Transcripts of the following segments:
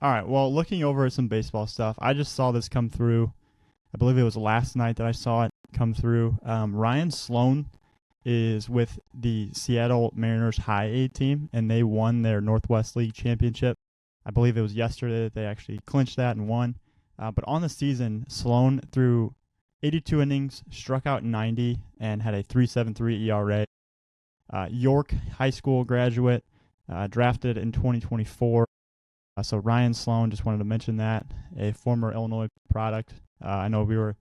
All right. Well, looking over at some baseball stuff, I just saw this come through. I believe it was last night that I saw it come through. Ryan Sloan is with the Seattle Mariners High A team, and they won their Northwest League championship. I believe it was yesterday that they actually clinched that and won. But on the season, Sloan threw 82 innings, struck out 90, and had a 3.73 ERA. York High School graduate, drafted in 2024. So Ryan Sloan, just wanted to mention that, a former Illinois product. I know we were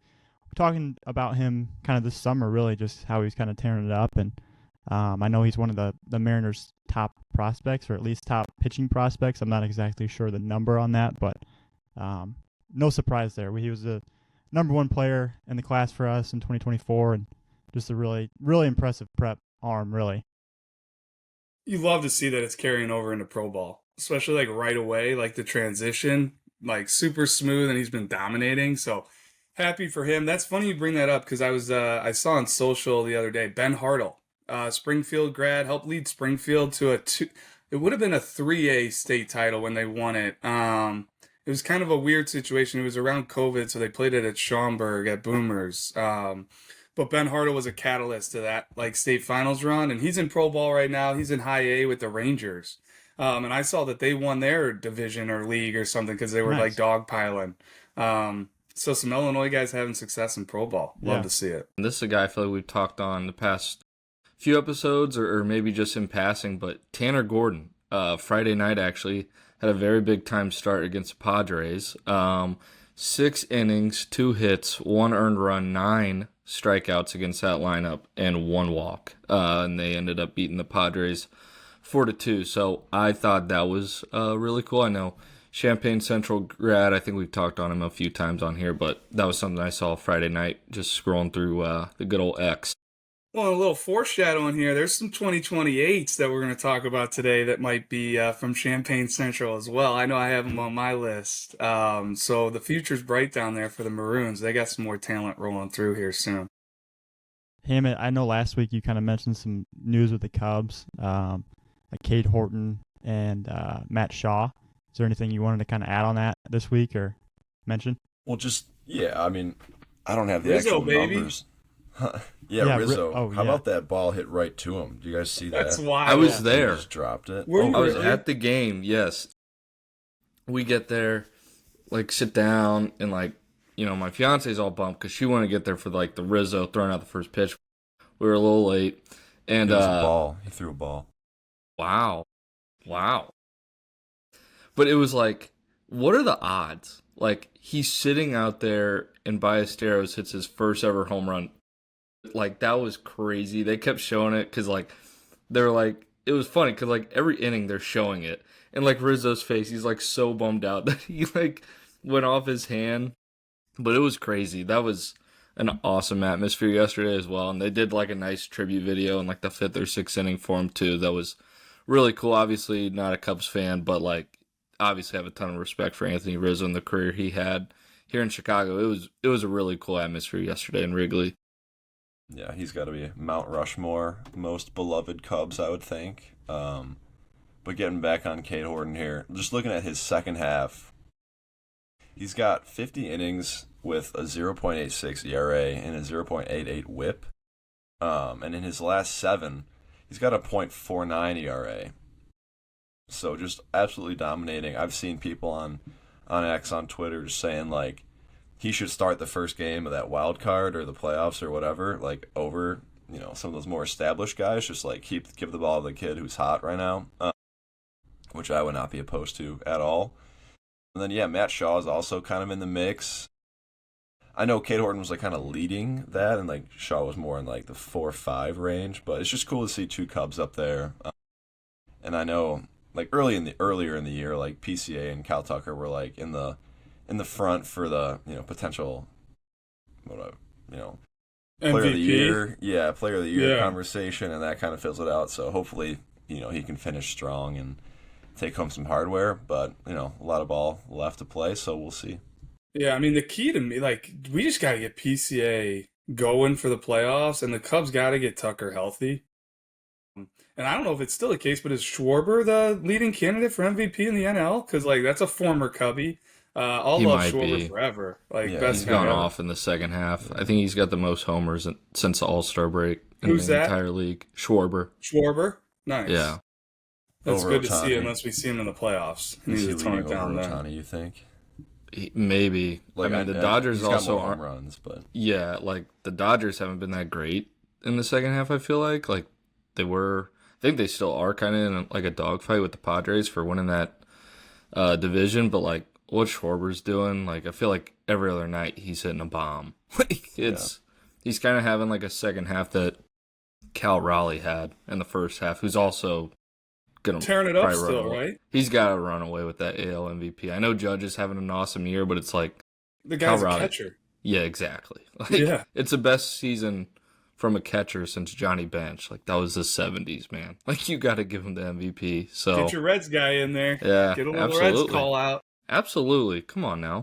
talking about him kind of this summer, really, just how he's kind of tearing it up. And I know he's one of the Mariners' top prospects, or at least top pitching prospects. I'm not exactly sure the number on that, but no surprise there. He was the number one player in the class for us in 2024, and just a really, really impressive prep arm, really. You love to see that it's carrying over into pro ball, especially like right away, like the transition, like super smooth, and he's been dominating. So happy for him. That's funny you bring that up because I saw on social the other day Ben Hartle, Springfield grad, helped lead Springfield to a two. It would have been a 3A state title when they won it. It was kind of a weird situation. It was around COVID, so they played it at Schaumburg at Boomers. But Ben Hartle was a catalyst to that like state finals run, and he's in pro ball right now. He's in high A with the Rangers, and I saw that they won their division or league or something because they were like Nice. dogpiling. So some Illinois guys having success in pro ball. Love Yeah. to see it. And this is a guy I feel like we've talked on the past few episodes, or maybe just in passing, but Tanner Gordon, Friday night actually, had a very big time start against the Padres. 6 innings, 2 hits, 1 earned run, 9 strikeouts against that lineup, and 1 walk. And they ended up beating the Padres 4-2. So I thought that was really cool. I know Champaign Central grad, I think we've talked on him a few times on here, but that was something I saw Friday night just scrolling through the good old X. Well, a little foreshadowing here. There's some 2028s that we're going to talk about today that might be from Champaign Central as well. I know I have them on my list. So the future's bright down there for the Maroons. They got some more talent rolling through here soon. Hammett, I know last week you kind of mentioned some news with the Cubs, like Cade Horton and Matt Shaw. Is there anything you wanted to kind of add on that this week or mention? Well, yeah, I mean, I don't have the Rizzo, actual baby. numbers. Yeah, Rizzo. How yeah. about that ball hit right to him? Do you guys see that? That's wild. I was He there. just dropped it. Were you I was really? at the game, yes. We get there, like, sit down, and, like, my fiance's all bummed because she wanted to get there for, like, the Rizzo throwing out the first pitch. We were a little late. And, It was a ball. He threw a ball. wow. But it was like, what are the odds? Like, he's sitting out there, and Ballesteros hits his first ever home run. Like, that was crazy. They kept showing it because, like, they're like, it was funny because, like, every inning they're showing it. And, like, Rizzo's face, he's, like, so bummed out that he, like, went off his hand. But it was crazy. That was an awesome atmosphere yesterday as well. And they did, like, a nice tribute video in, like, the 5th or 6th inning for him, too. That was really cool. Obviously, not a Cubs fan, but, like, obviously have a ton of respect for Anthony Rizzo and the career he had here in Chicago. It was a really cool atmosphere yesterday in Wrigley. Yeah, he's got to be Mount Rushmore, most beloved Cubs, I would think. But getting back on Cade Horton here, just looking at his second half, he's got 50 innings with a 0.86 ERA and a 0.88 WHIP. And in his last 7, he's got a .49 ERA. So just absolutely dominating. I've seen people on X on Twitter just saying, like, he should start the first game of that wild card or the playoffs or whatever, like, over, some of those more established guys. Just, like, give the ball to the kid who's hot right now, which I would not be opposed to at all. And then, yeah, Matt Shaw is also kind of in the mix. I know Cade Horton was, like, kind of leading that, and, like, Shaw was more in, like, the 4-5 range. But it's just cool to see 2 Cubs up there. And I know, like, earlier in the year, like, PCA and Cal Tucker were, like, in the front for the potential player of the year, player of the year conversation, and that kind of fills it out. So hopefully he can finish strong and take home some hardware. But a lot of ball left to play, so we'll see. Yeah, I mean, the key to me, like, we just got to get PCA going for the playoffs, and the Cubs got to get Tucker healthy. And I don't know if it's still the case, but is Schwarber the leading candidate for MVP in the NL? Because like that's a former Cubby. I'll He love might Schwarber be. forever. Like Yeah, best He's guy gone ever. off in the second half. I think he's got the most homers since the All-Star break in Who's the that? entire league. Schwarber. Schwarber, nice. Yeah. That's Over good to see. Ohtani. Unless we see him in the playoffs, he Is needs he to tone leading it down over then. Ohtani, you think? Maybe. Like, I mean, the Dodgers he's got also more aren't. home runs, but Yeah, like the Dodgers haven't been that great in the second half. I feel like they were. I think they still are kind of in like a dogfight with the Padres for winning that division. But like what Schwarber's doing, like I feel like every other night he's hitting a bomb. Like he's kind of having like a second half that Cal Raleigh had in the first half, who's also gonna Tearing it up probably still, run away. right? He's got to run away with that AL MVP. I know Judge is having an awesome year, but it's like The guy's a Raleigh. catcher. yeah, exactly. Like, Yeah. it's the best season from a catcher since Johnny Bench. Like that was the 70s, man. Like you got to give him the MVP. So Get your Reds guy in there. yeah, Get a little absolutely. Reds call out. Absolutely. Come on now.